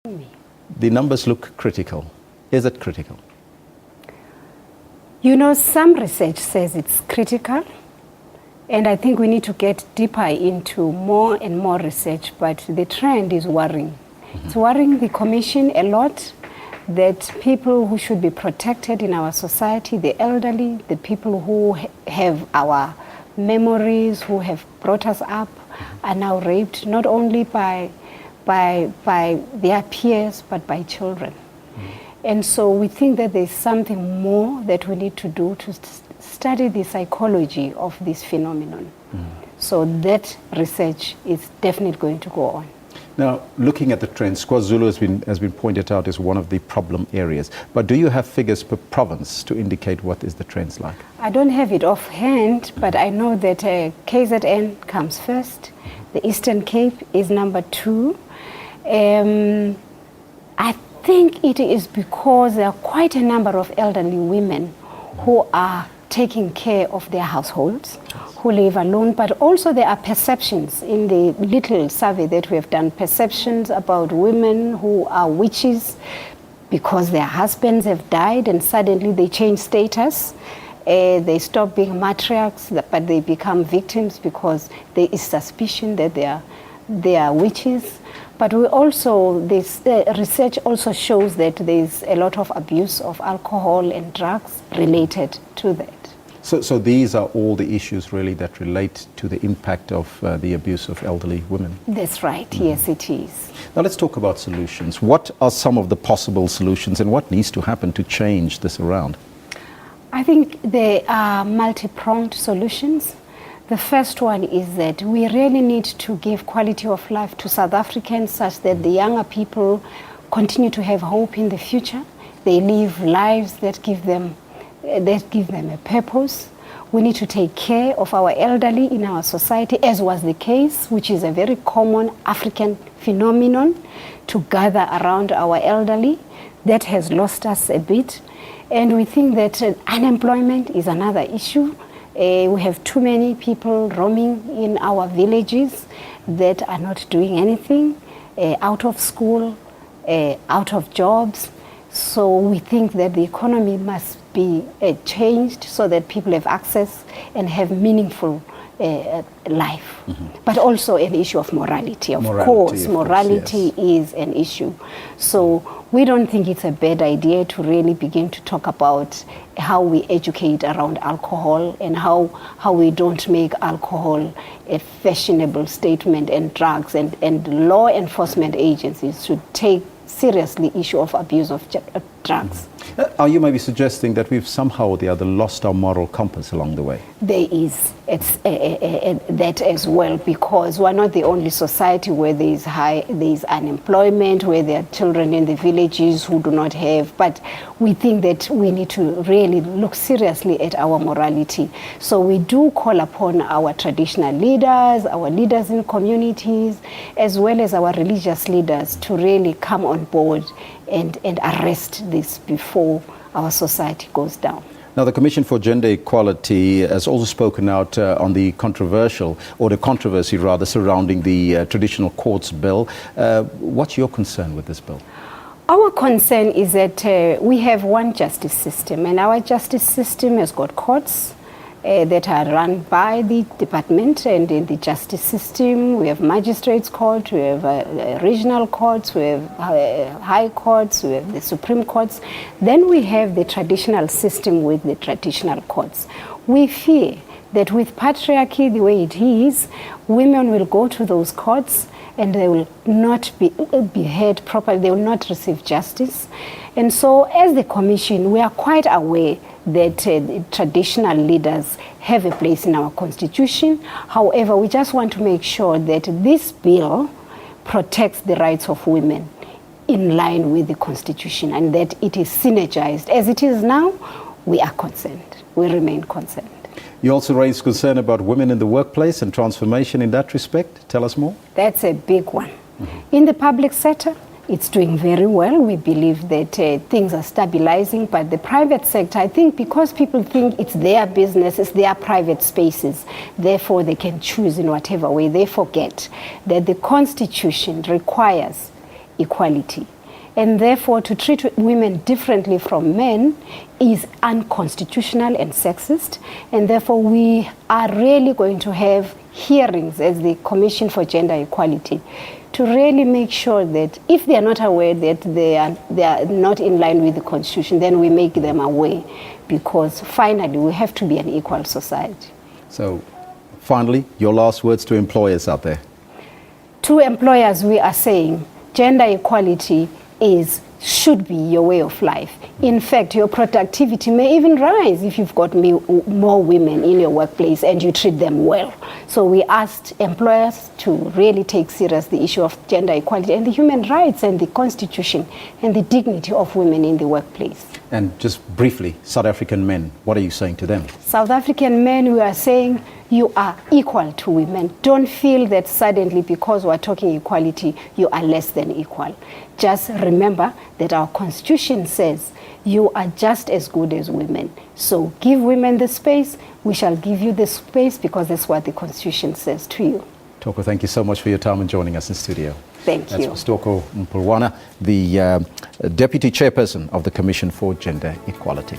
The numbers look critical. Is it critical? You know, some research says it's critical, and I think we need to get deeper into more and more research, but the trend is worrying. It's worrying the Commission a lot that people who should be protected in our society, the elderly, the people who have our memories, who have brought us up, are now raped, not only by their peers, but by children. And so we think that there's something more that we need to do to study the psychology of this phenomenon. So that research is definitely going to go on. Now, looking at the trends, KwaZulu has been pointed out as one of the problem areas. But do you have figures per province to indicate what is the trends like? I don't have it offhand, but I know that KZN comes first. The Eastern Cape is number 2. I think it is because there are quite a number of elderly women who are taking care of their households, who live alone, but also there are perceptions in the little survey that we have done, perceptions about women who are witches because their husbands have died and suddenly they change status. They stop being matriarchs, but they become victims because there is suspicion that they are witches. But we also, this research also shows that there is a lot of abuse of alcohol and drugs related to that. So these are all the issues really that relate to the impact of the abuse of elderly women? That's right, yes it is. Now let's talk about solutions. What are some of the possible solutions and what needs to happen to change this around? I think there are multi-pronged solutions. The first one is that we really need to give quality of life to South Africans such that the younger people continue to have hope in the future. They live lives that give them a purpose. We need to take care of our elderly in our society, as was the case, which is a very common African phenomenon, to gather around our elderly. That has lost us a bit. And we think that unemployment is another issue. We have too many people roaming in our villages that are not doing anything, out of school, out of jobs. So we think that the economy must be changed so that people have access and have meaningful life. But also an issue of morality. Of course, morality is an issue. So we don't think it's a bad idea to really begin to talk about how we educate around alcohol and how we don't make alcohol a fashionable statement, and drugs and law enforcement agencies should take seriously issue of abuse of drugs. Are you maybe suggesting that we've somehow or the other lost our moral compass along the way? There is. It's that as well, because we're not the only society where there is unemployment, where there are children in the villages who do not have. But we think that we need to really look seriously at our morality. So we do call upon our traditional leaders, our leaders in communities, as well as our religious leaders to really come on board and arrest this before our society goes down. Now, the Commission for Gender Equality has also spoken out on the controversy surrounding the Traditional Courts Bill. What's your concern with this bill? Our concern is that we have one justice system, and our justice system has got courts that are run by the department, and in the justice system we have magistrates court, we have regional courts, we have high courts, we have the Supreme Courts. Then we have the traditional system with the traditional courts. We fear that with patriarchy the way it is, women will go to those courts and they will not be heard properly, they will not receive justice. And so as the Commission, we are quite aware that traditional leaders have a place in our Constitution. However, we just want to make sure that this bill protects the rights of women in line with the Constitution, and that it is synergized. As it is now, we are concerned. We remain concerned. You also raised concern about women in the workplace and transformation in that respect. Tell us more. That's a big one. In the public sector, it's doing very well. We believe that things are stabilizing, but the private sector, I think because people think it's their business, it's their private spaces, therefore they can choose in whatever way, they forget that the Constitution requires equality. And therefore, to treat women differently from men is unconstitutional and sexist. And therefore, we are really going to have hearings as the Commission for Gender Equality to really make sure that if they are not aware that they are not in line with the Constitution, then we make them aware, because finally we have to be an equal society. So finally, your last words to employers out there. To employers, we are saying gender equality should be your way of life. In fact, your productivity may even rise if you've got more women in your workplace and you treat them well. So we asked employers to really take serious the issue of gender equality and the human rights and the Constitution and the dignity of women in the workplace. And just briefly, South African men, what are you saying to them? South African men, we are saying you are equal to women. Don't feel that suddenly because we're talking equality, you are less than equal. Just remember that our Constitution says you are just as good as women. So give women the space, we shall give you the space, because that's what the Constitution says to you. Thoko, thank you so much for your time and joining us in studio. Thank you. That's Ms Thoko Mpumlwana, the Deputy Chairperson of the Commission for Gender Equality.